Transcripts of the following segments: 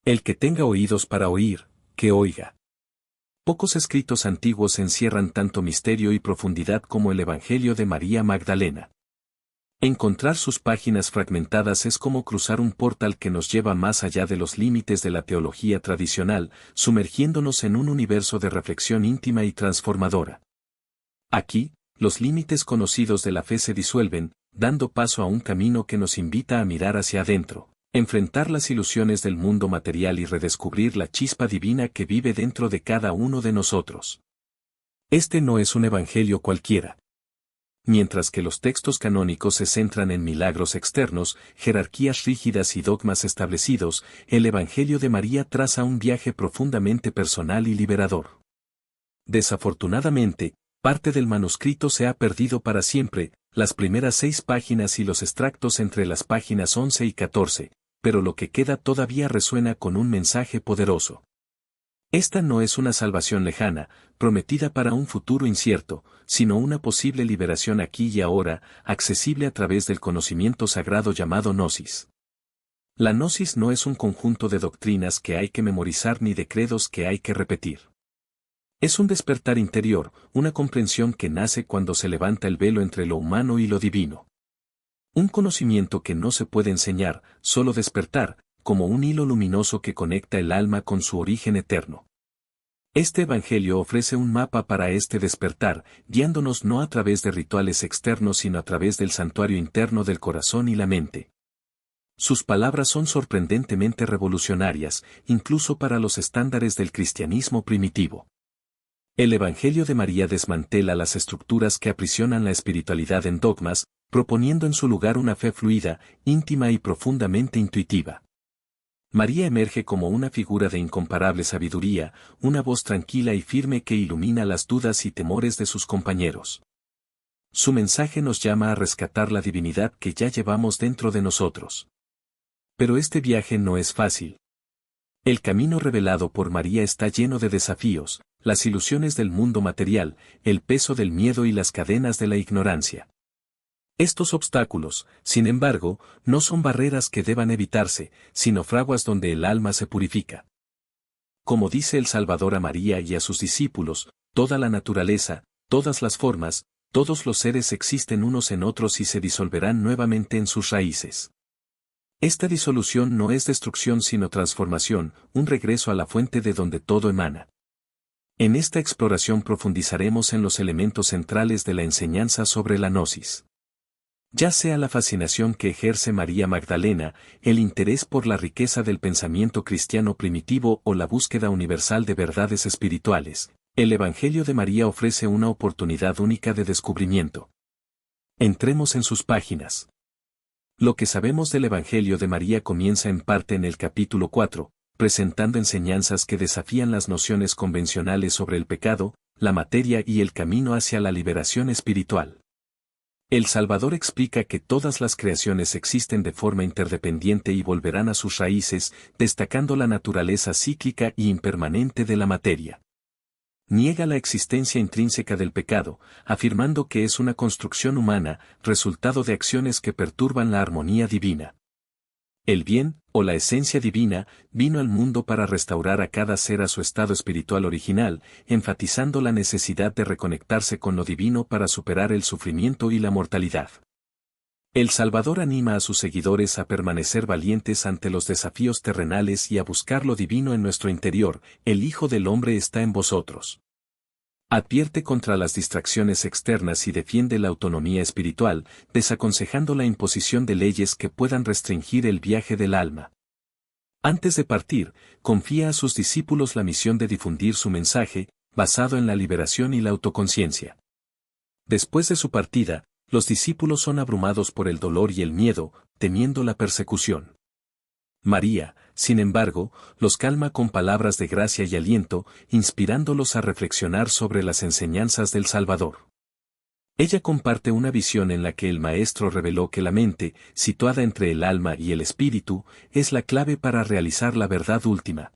El que tenga oídos para oír, que oiga. Pocos escritos antiguos encierran tanto misterio y profundidad como el Evangelio de María Magdalena. Encontrar sus páginas fragmentadas es como cruzar un portal que nos lleva más allá de los límites de la teología tradicional, sumergiéndonos en un universo de reflexión íntima y transformadora. Aquí, los límites conocidos de la fe se disuelven, dando paso a un camino que nos invita a mirar hacia adentro, enfrentar las ilusiones del mundo material y redescubrir la chispa divina que vive dentro de cada uno de nosotros. Este no es un evangelio cualquiera. Mientras que los textos canónicos se centran en milagros externos, jerarquías rígidas y dogmas establecidos, el Evangelio de María traza un viaje profundamente personal y liberador. Desafortunadamente, parte del manuscrito se ha perdido para siempre, las primeras 6 páginas y los extractos entre las páginas 11 y 14, pero lo que queda todavía resuena con un mensaje poderoso. Esta no es una salvación lejana, prometida para un futuro incierto, sino una posible liberación aquí y ahora, accesible a través del conocimiento sagrado llamado gnosis. La gnosis no es un conjunto de doctrinas que hay que memorizar ni de credos que hay que repetir. Es un despertar interior, una comprensión que nace cuando se levanta el velo entre lo humano y lo divino. Un conocimiento que no se puede enseñar, solo despertar, como un hilo luminoso que conecta el alma con su origen eterno. Este Evangelio ofrece un mapa para este despertar, guiándonos no a través de rituales externos sino a través del santuario interno del corazón y la mente. Sus palabras son sorprendentemente revolucionarias, incluso para los estándares del cristianismo primitivo. El Evangelio de María desmantela las estructuras que aprisionan la espiritualidad en dogmas, proponiendo en su lugar una fe fluida, íntima y profundamente intuitiva. María emerge como una figura de incomparable sabiduría, una voz tranquila y firme que ilumina las dudas y temores de sus compañeros. Su mensaje nos llama a rescatar la divinidad que ya llevamos dentro de nosotros. Pero este viaje no es fácil. El camino revelado por María está lleno de desafíos, las ilusiones del mundo material, el peso del miedo y las cadenas de la ignorancia. Estos obstáculos, sin embargo, no son barreras que deban evitarse, sino fraguas donde el alma se purifica. Como dice el Salvador a María y a sus discípulos, toda la naturaleza, todas las formas, todos los seres existen unos en otros y se disolverán nuevamente en sus raíces. Esta disolución no es destrucción sino transformación, un regreso a la fuente de donde todo emana. En esta exploración profundizaremos en los elementos centrales de la enseñanza sobre la gnosis. Ya sea la fascinación que ejerce María Magdalena, el interés por la riqueza del pensamiento cristiano primitivo o la búsqueda universal de verdades espirituales, el Evangelio de María ofrece una oportunidad única de descubrimiento. Entremos en sus páginas. Lo que sabemos del Evangelio de María comienza en parte en el capítulo 4, presentando enseñanzas que desafían las nociones convencionales sobre el pecado, la materia y el camino hacia la liberación espiritual. El Salvador explica que todas las creaciones existen de forma interdependiente y volverán a sus raíces, destacando la naturaleza cíclica y impermanente de la materia. Niega la existencia intrínseca del pecado, afirmando que es una construcción humana, resultado de acciones que perturban la armonía divina. El bien, o la esencia divina, vino al mundo para restaurar a cada ser a su estado espiritual original, enfatizando la necesidad de reconectarse con lo divino para superar el sufrimiento y la mortalidad. El Salvador anima a sus seguidores a permanecer valientes ante los desafíos terrenales y a buscar lo divino en nuestro interior, el Hijo del Hombre está en vosotros. Advierte contra las distracciones externas y defiende la autonomía espiritual, desaconsejando la imposición de leyes que puedan restringir el viaje del alma. Antes de partir, confía a sus discípulos la misión de difundir su mensaje, basado en la liberación y la autoconciencia. Después de su partida, los discípulos son abrumados por el dolor y el miedo, temiendo la persecución. María, sin embargo, los calma con palabras de gracia y aliento, inspirándolos a reflexionar sobre las enseñanzas del Salvador. Ella comparte una visión en la que el Maestro reveló que la mente, situada entre el alma y el espíritu, es la clave para realizar la verdad última.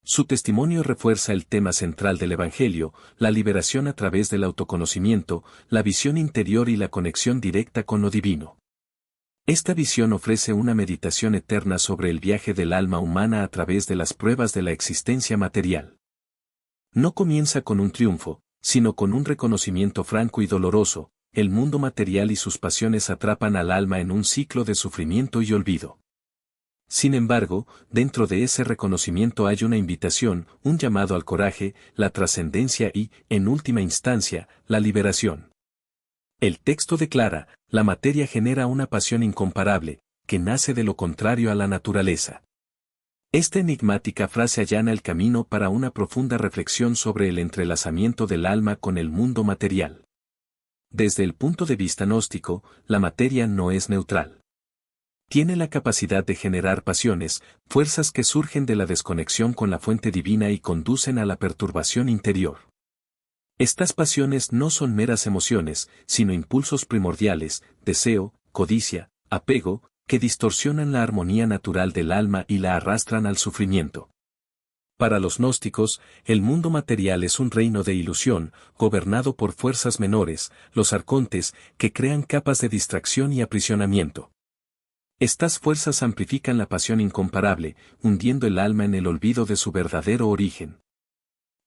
Su testimonio refuerza el tema central del Evangelio, la liberación a través del autoconocimiento, la visión interior y la conexión directa con lo divino. Esta visión ofrece una meditación eterna sobre el viaje del alma humana a través de las pruebas de la existencia material. No comienza con un triunfo, sino con un reconocimiento franco y doloroso. El mundo material y sus pasiones atrapan al alma en un ciclo de sufrimiento y olvido. Sin embargo, dentro de ese reconocimiento hay una invitación, un llamado al coraje, la trascendencia y, en última instancia, la liberación. El texto declara, la materia genera una pasión incomparable, que nace de lo contrario a la naturaleza. Esta enigmática frase allana el camino para una profunda reflexión sobre el entrelazamiento del alma con el mundo material. Desde el punto de vista gnóstico, la materia no es neutral. Tiene la capacidad de generar pasiones, fuerzas que surgen de la desconexión con la fuente divina y conducen a la perturbación interior. Estas pasiones no son meras emociones, sino impulsos primordiales, deseo, codicia, apego, que distorsionan la armonía natural del alma y la arrastran al sufrimiento. Para los gnósticos, el mundo material es un reino de ilusión, gobernado por fuerzas menores, los arcontes, que crean capas de distracción y aprisionamiento. Estas fuerzas amplifican la pasión incomparable, hundiendo el alma en el olvido de su verdadero origen.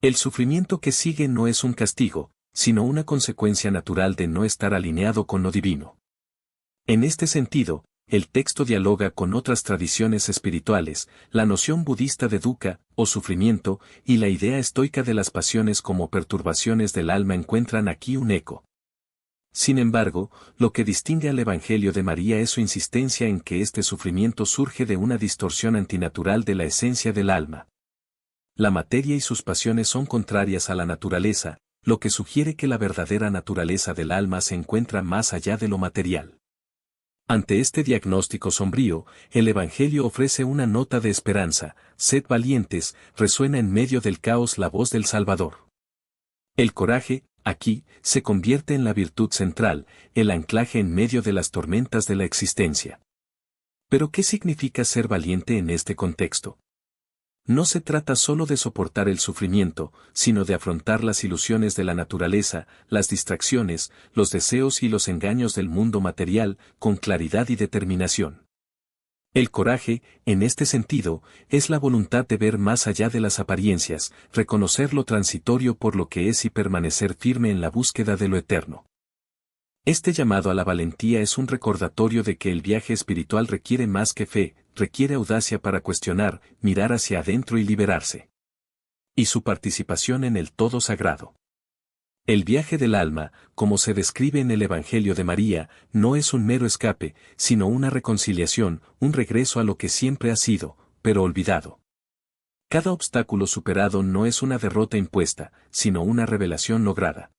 El sufrimiento que sigue no es un castigo, sino una consecuencia natural de no estar alineado con lo divino. En este sentido, el texto dialoga con otras tradiciones espirituales, la noción budista de dukkha, o sufrimiento, y la idea estoica de las pasiones como perturbaciones del alma encuentran aquí un eco. Sin embargo, lo que distingue al Evangelio de María es su insistencia en que este sufrimiento surge de una distorsión antinatural de la esencia del alma. La materia y sus pasiones son contrarias a la naturaleza, lo que sugiere que la verdadera naturaleza del alma se encuentra más allá de lo material. Ante este diagnóstico sombrío, el Evangelio ofrece una nota de esperanza: sed valientes, resuena en medio del caos la voz del Salvador. El coraje, aquí, se convierte en la virtud central, el anclaje en medio de las tormentas de la existencia. ¿Pero qué significa ser valiente en este contexto? No se trata solo de soportar el sufrimiento, sino de afrontar las ilusiones de la naturaleza, las distracciones, los deseos y los engaños del mundo material, con claridad y determinación. El coraje, en este sentido, es la voluntad de ver más allá de las apariencias, reconocer lo transitorio por lo que es y permanecer firme en la búsqueda de lo eterno. Este llamado a la valentía es un recordatorio de que el viaje espiritual requiere más que fe, requiere audacia para cuestionar, mirar hacia adentro y liberarse. Y su participación en el todo sagrado. El viaje del alma, como se describe en el Evangelio de María, no es un mero escape, sino una reconciliación, un regreso a lo que siempre ha sido, pero olvidado. Cada obstáculo superado no es una derrota impuesta, sino una revelación lograda.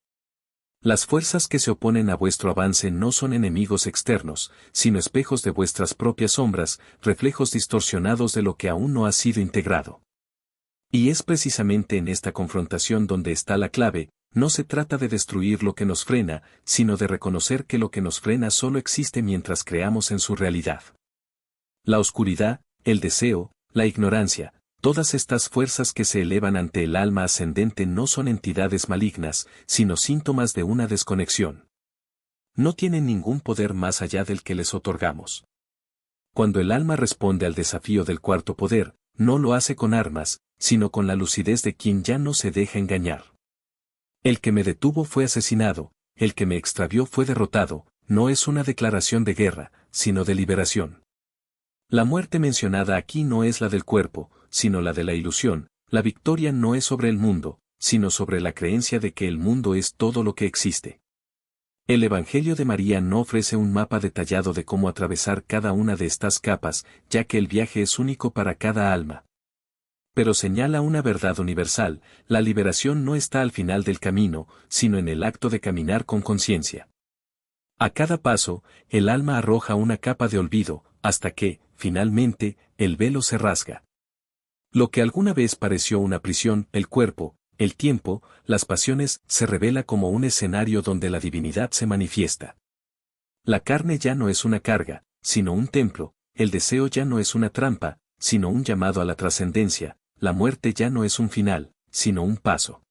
Las fuerzas que se oponen a vuestro avance no son enemigos externos, sino espejos de vuestras propias sombras, reflejos distorsionados de lo que aún no ha sido integrado. Y es precisamente en esta confrontación donde está la clave. No se trata de destruir lo que nos frena, sino de reconocer que lo que nos frena solo existe mientras creamos en su realidad. La oscuridad, el deseo, la ignorancia, todas estas fuerzas que se elevan ante el alma ascendente no son entidades malignas, sino síntomas de una desconexión. No tienen ningún poder más allá del que les otorgamos. Cuando el alma responde al desafío del cuarto poder, no lo hace con armas, sino con la lucidez de quien ya no se deja engañar. El que me detuvo fue asesinado, el que me extravió fue derrotado, no es una declaración de guerra, sino de liberación. La muerte mencionada aquí no es la del cuerpo, sino la de la ilusión. La victoria no es sobre el mundo, sino sobre la creencia de que el mundo es todo lo que existe. El Evangelio de María no ofrece un mapa detallado de cómo atravesar cada una de estas capas, ya que el viaje es único para cada alma. Pero señala una verdad universal: la liberación no está al final del camino, sino en el acto de caminar con conciencia. A cada paso, el alma arroja una capa de olvido, hasta que, finalmente, el velo se rasga. Lo que alguna vez pareció una prisión, el cuerpo, el tiempo, las pasiones, se revela como un escenario donde la divinidad se manifiesta. La carne ya no es una carga, sino un templo; el deseo ya no es una trampa, sino un llamado a la trascendencia; la muerte ya no es un final, sino un paso.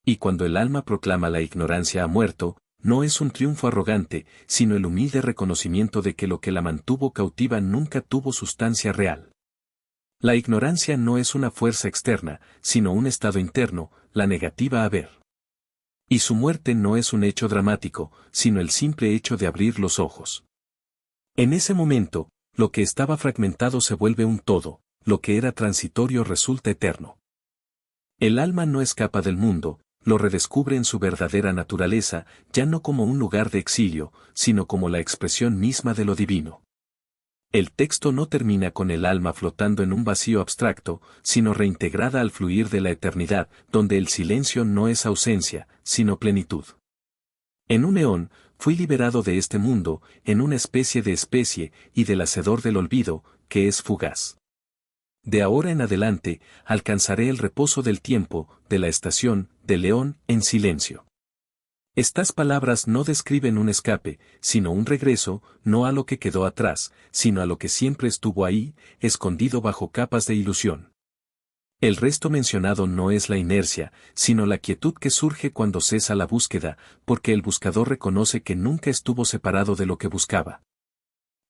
Y cuando el alma proclama la ignorancia ha muerto, no es un triunfo arrogante, sino el humilde reconocimiento de que lo que la mantuvo cautiva nunca tuvo sustancia real. La ignorancia no es una fuerza externa, sino un estado interno, la negativa a ver. Y su muerte no es un hecho dramático, sino el simple hecho de abrir los ojos. En ese momento, lo que estaba fragmentado se vuelve un todo, lo que era transitorio resulta eterno. El alma no escapa del mundo, lo redescubre en su verdadera naturaleza, ya no como un lugar de exilio, sino como la expresión misma de lo divino. El texto no termina con el alma flotando en un vacío abstracto, sino reintegrada al fluir de la eternidad, donde el silencio no es ausencia, sino plenitud. En un eón, fui liberado de este mundo, en una especie, y del hacedor del olvido, que es fugaz. De ahora en adelante, alcanzaré el reposo del tiempo, de la estación, del león, en silencio. Estas palabras no describen un escape, sino un regreso, no a lo que quedó atrás, sino a lo que siempre estuvo ahí, escondido bajo capas de ilusión. El resto mencionado no es la inercia, sino la quietud que surge cuando cesa la búsqueda, porque el buscador reconoce que nunca estuvo separado de lo que buscaba.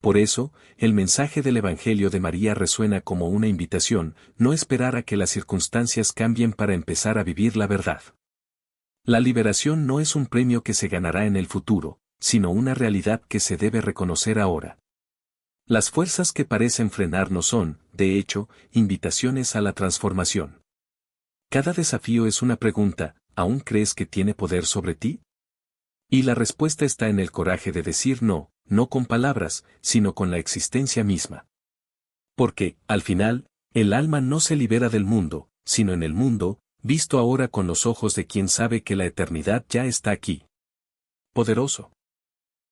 Por eso, el mensaje del Evangelio de María resuena como una invitación, no esperar a que las circunstancias cambien para empezar a vivir la verdad. La liberación no es un premio que se ganará en el futuro, sino una realidad que se debe reconocer ahora. Las fuerzas que parecen frenarnos son, de hecho, invitaciones a la transformación. Cada desafío es una pregunta, ¿aún crees que tiene poder sobre ti? Y la respuesta está en el coraje de decir no, no con palabras, sino con la existencia misma. Porque, al final, el alma no se libera del mundo, sino en el mundo, visto ahora con los ojos de quien sabe que la eternidad ya está aquí. Poderoso.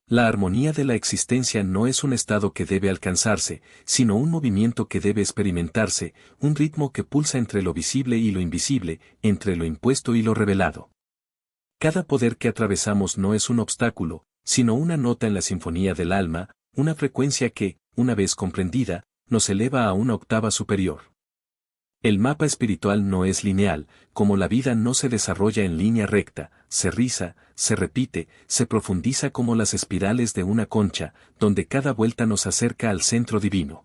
La armonía de la existencia no es un estado que debe alcanzarse, sino un movimiento que debe experimentarse, un ritmo que pulsa entre lo visible y lo invisible, entre lo impuesto y lo revelado. Cada poder que atravesamos no es un obstáculo, sino una nota en la sinfonía del alma, una frecuencia que, una vez comprendida, nos eleva a una octava superior. El mapa espiritual no es lineal, como la vida no se desarrolla en línea recta, se riza, se repite, se profundiza como las espirales de una concha, donde cada vuelta nos acerca al centro divino.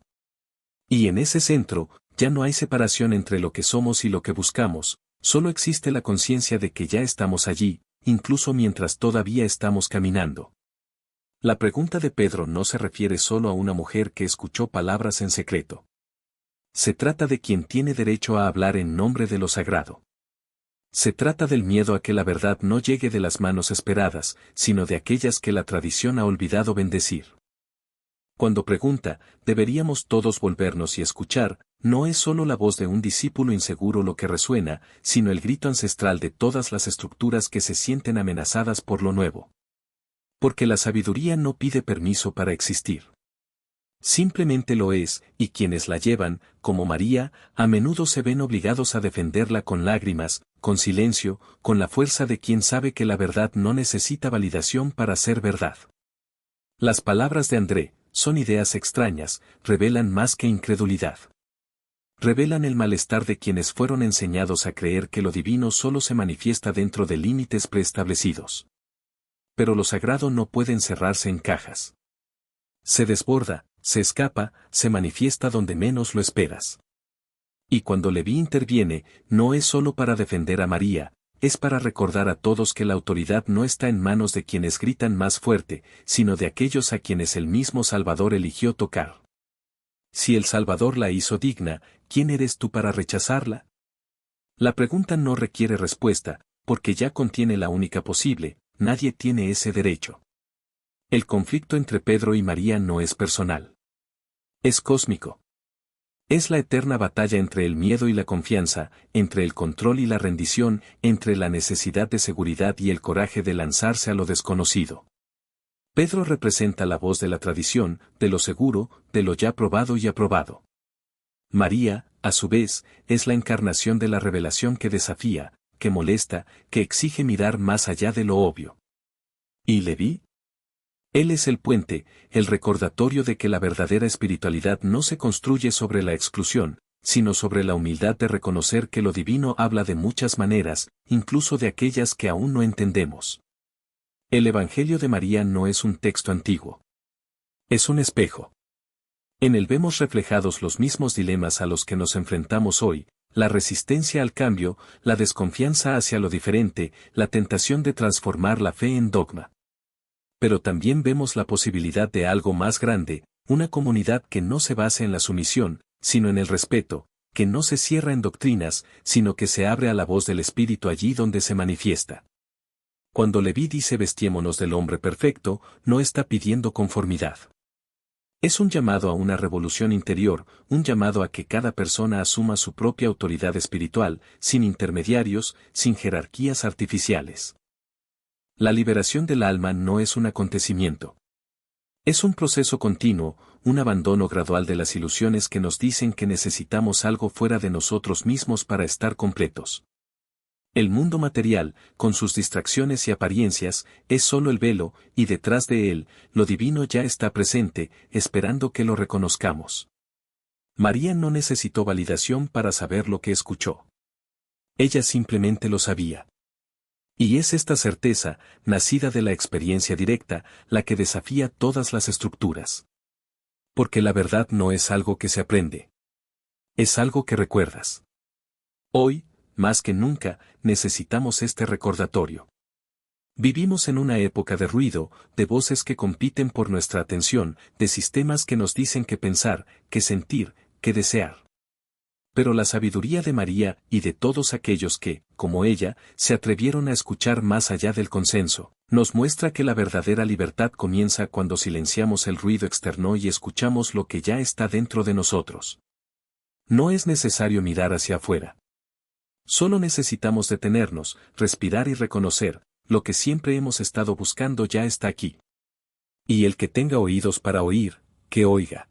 Y en ese centro, ya no hay separación entre lo que somos y lo que buscamos, solo existe la conciencia de que ya estamos allí, incluso mientras todavía estamos caminando. La pregunta de Pedro no se refiere solo a una mujer que escuchó palabras en secreto. Se trata de quien tiene derecho a hablar en nombre de lo sagrado. Se trata del miedo a que la verdad no llegue de las manos esperadas, sino de aquellas que la tradición ha olvidado bendecir. Cuando pregunta, ¿deberíamos todos volvernos y escuchar?, no es solo la voz de un discípulo inseguro lo que resuena, sino el grito ancestral de todas las estructuras que se sienten amenazadas por lo nuevo. Porque la sabiduría no pide permiso para existir. Simplemente lo es, y quienes la llevan, como María, a menudo se ven obligados a defenderla con lágrimas, con silencio, con la fuerza de quien sabe que la verdad no necesita validación para ser verdad. Las palabras de André, son ideas extrañas, revelan más que incredulidad. Revelan el malestar de quienes fueron enseñados a creer que lo divino solo se manifiesta dentro de límites preestablecidos. Pero lo sagrado no puede encerrarse en cajas. Se desborda, se escapa, se manifiesta donde menos lo esperas. Y cuando Leví interviene, no es solo para defender a María, es para recordar a todos que la autoridad no está en manos de quienes gritan más fuerte, sino de aquellos a quienes el mismo Salvador eligió tocar. Si el Salvador la hizo digna, ¿quién eres tú para rechazarla? La pregunta no requiere respuesta, porque ya contiene la única posible, nadie tiene ese derecho. El conflicto entre Pedro y María no es personal. Es cósmico. Es la eterna batalla entre el miedo y la confianza, entre el control y la rendición, entre la necesidad de seguridad y el coraje de lanzarse a lo desconocido. Pedro representa la voz de la tradición, de lo seguro, de lo ya probado y aprobado. María, a su vez, es la encarnación de la revelación que desafía, que molesta, que exige mirar más allá de lo obvio. ¿Y Leví? Él es el puente, el recordatorio de que la verdadera espiritualidad no se construye sobre la exclusión, sino sobre la humildad de reconocer que lo divino habla de muchas maneras, incluso de aquellas que aún no entendemos. El Evangelio de María no es un texto antiguo. Es un espejo. En él vemos reflejados los mismos dilemas a los que nos enfrentamos hoy: la resistencia al cambio, la desconfianza hacia lo diferente, la tentación de transformar la fe en dogma. Pero también vemos la posibilidad de algo más grande, una comunidad que no se base en la sumisión, sino en el respeto, que no se cierra en doctrinas, sino que se abre a la voz del Espíritu allí donde se manifiesta. Cuando Leví dice vestiémonos del hombre perfecto, no está pidiendo conformidad. Es un llamado a una revolución interior, un llamado a que cada persona asuma su propia autoridad espiritual, sin intermediarios, sin jerarquías artificiales. La liberación del alma no es un acontecimiento. Es un proceso continuo, un abandono gradual de las ilusiones que nos dicen que necesitamos algo fuera de nosotros mismos para estar completos. El mundo material, con sus distracciones y apariencias, es solo el velo, y detrás de él, lo divino ya está presente, esperando que lo reconozcamos. María no necesitó validación para saber lo que escuchó. Ella simplemente lo sabía. Y es esta certeza, nacida de la experiencia directa, la que desafía todas las estructuras. Porque la verdad no es algo que se aprende. Es algo que recuerdas. Hoy, más que nunca, necesitamos este recordatorio. Vivimos en una época de ruido, de voces que compiten por nuestra atención, de sistemas que nos dicen qué pensar, qué sentir, qué desear. Pero la sabiduría de María y de todos aquellos que, como ella, se atrevieron a escuchar más allá del consenso, nos muestra que la verdadera libertad comienza cuando silenciamos el ruido externo y escuchamos lo que ya está dentro de nosotros. No es necesario mirar hacia afuera. Solo necesitamos detenernos, respirar y reconocer: lo que siempre hemos estado buscando ya está aquí. Y el que tenga oídos para oír, que oiga.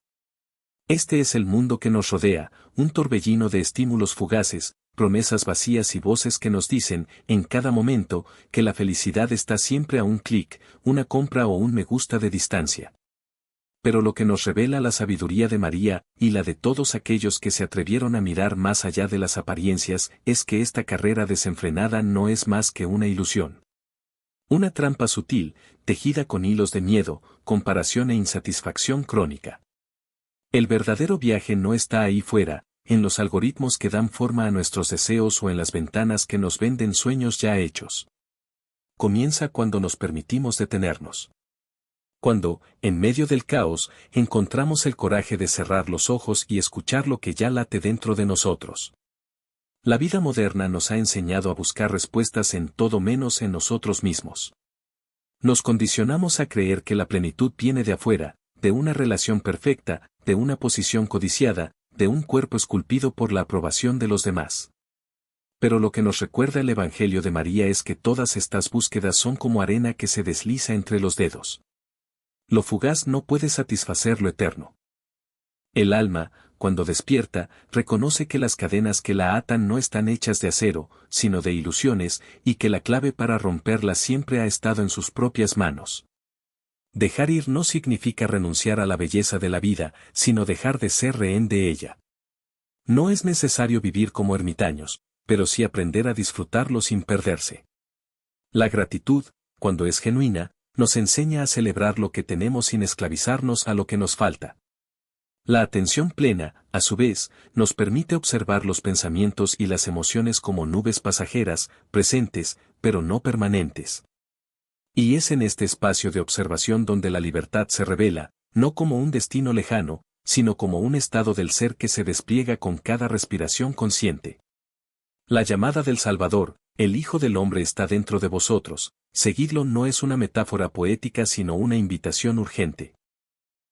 Este es el mundo que nos rodea, un torbellino de estímulos fugaces, promesas vacías y voces que nos dicen, en cada momento, que la felicidad está siempre a un clic, una compra o un me gusta de distancia. Pero lo que nos revela la sabiduría de María, y la de todos aquellos que se atrevieron a mirar más allá de las apariencias, es que esta carrera desenfrenada no es más que una ilusión. Una trampa sutil, tejida con hilos de miedo, comparación e insatisfacción crónica. El verdadero viaje no está ahí fuera, en los algoritmos que dan forma a nuestros deseos o en las ventanas que nos venden sueños ya hechos. Comienza cuando nos permitimos detenernos. Cuando, en medio del caos, encontramos el coraje de cerrar los ojos y escuchar lo que ya late dentro de nosotros. La vida moderna nos ha enseñado a buscar respuestas en todo menos en nosotros mismos. Nos condicionamos a creer que la plenitud viene de afuera, de una relación perfecta, de una posición codiciada, de un cuerpo esculpido por la aprobación de los demás. Pero lo que nos recuerda el Evangelio de María es que todas estas búsquedas son como arena que se desliza entre los dedos. Lo fugaz no puede satisfacer lo eterno. El alma, cuando despierta, reconoce que las cadenas que la atan no están hechas de acero, sino de ilusiones, y que la clave para romperlas siempre ha estado en sus propias manos. Dejar ir no significa renunciar a la belleza de la vida, sino dejar de ser rehén de ella. No es necesario vivir como ermitaños, pero sí aprender a disfrutarlo sin perderse. La gratitud, cuando es genuina, nos enseña a celebrar lo que tenemos sin esclavizarnos a lo que nos falta. La atención plena, a su vez, nos permite observar los pensamientos y las emociones como nubes pasajeras, presentes, pero no permanentes. Y es en este espacio de observación donde la libertad se revela, no como un destino lejano, sino como un estado del ser que se despliega con cada respiración consciente. La llamada del Salvador, el Hijo del Hombre está dentro de vosotros, seguidlo, no es una metáfora poética sino una invitación urgente.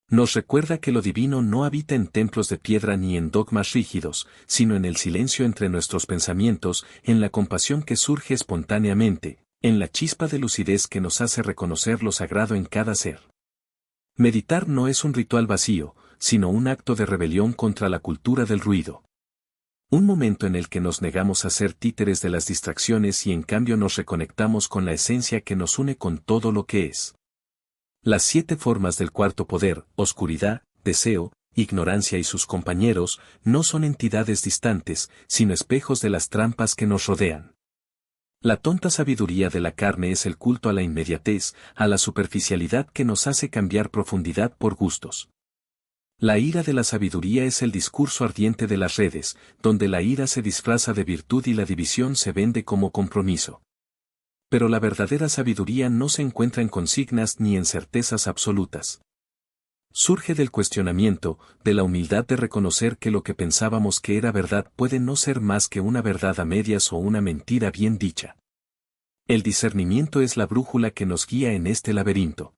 Nos recuerda que lo divino no habita en templos de piedra ni en dogmas rígidos, sino en el silencio entre nuestros pensamientos, en la compasión que surge espontáneamente, en la chispa de lucidez que nos hace reconocer lo sagrado en cada ser. Meditar no es un ritual vacío, sino un acto de rebelión contra la cultura del ruido. Un momento en el que nos negamos a ser títeres de las distracciones y en cambio nos reconectamos con la esencia que nos une con todo lo que es. Las 7 formas del cuarto poder, oscuridad, deseo, ignorancia y sus compañeros, no son entidades distantes, sino espejos de las trampas que nos rodean. La tonta sabiduría de la carne es el culto a la inmediatez, a la superficialidad que nos hace cambiar profundidad por gustos. La ira de la sabiduría es el discurso ardiente de las redes, donde la ira se disfraza de virtud y la división se vende como compromiso. Pero la verdadera sabiduría no se encuentra en consignas ni en certezas absolutas. Surge del cuestionamiento, de la humildad de reconocer que lo que pensábamos que era verdad puede no ser más que una verdad a medias o una mentira bien dicha. El discernimiento es la brújula que nos guía en este laberinto.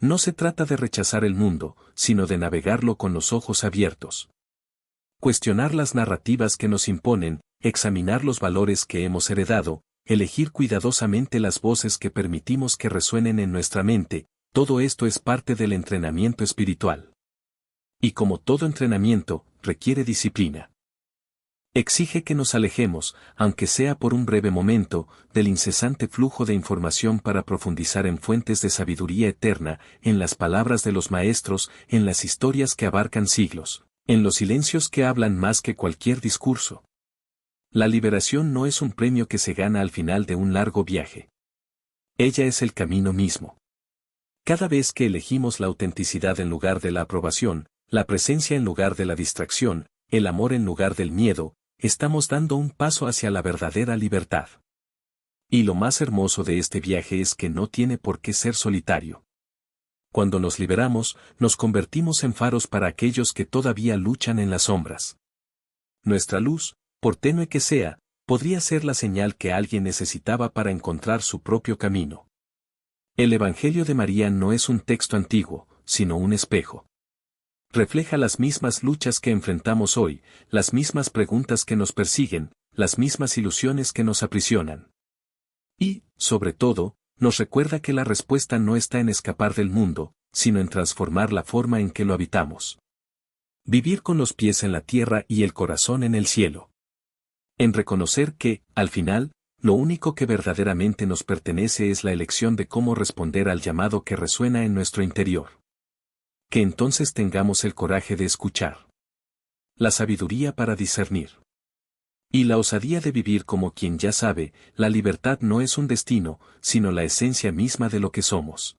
No se trata de rechazar el mundo, sino de navegarlo con los ojos abiertos. Cuestionar las narrativas que nos imponen, examinar los valores que hemos heredado, elegir cuidadosamente las voces que permitimos que resuenen en nuestra mente, todo esto es parte del entrenamiento espiritual. Y como todo entrenamiento, requiere disciplina. Exige que nos alejemos, aunque sea por un breve momento, del incesante flujo de información para profundizar en fuentes de sabiduría eterna, en las palabras de los maestros, en las historias que abarcan siglos, en los silencios que hablan más que cualquier discurso. La liberación no es un premio que se gana al final de un largo viaje. Ella es el camino mismo. Cada vez que elegimos la autenticidad en lugar de la aprobación, la presencia en lugar de la distracción, el amor en lugar del miedo, estamos dando un paso hacia la verdadera libertad. Y lo más hermoso de este viaje es que no tiene por qué ser solitario. Cuando nos liberamos, nos convertimos en faros para aquellos que todavía luchan en las sombras. Nuestra luz, por tenue que sea, podría ser la señal que alguien necesitaba para encontrar su propio camino. El Evangelio de María no es un texto antiguo, sino un espejo. Refleja las mismas luchas que enfrentamos hoy, las mismas preguntas que nos persiguen, las mismas ilusiones que nos aprisionan. Y, sobre todo, nos recuerda que la respuesta no está en escapar del mundo, sino en transformar la forma en que lo habitamos. Vivir con los pies en la tierra y el corazón en el cielo. En reconocer que, al final, lo único que verdaderamente nos pertenece es la elección de cómo responder al llamado que resuena en nuestro interior. Que entonces tengamos el coraje de escuchar. La sabiduría para discernir. Y la osadía de vivir como quien ya sabe, la libertad no es un destino, sino la esencia misma de lo que somos.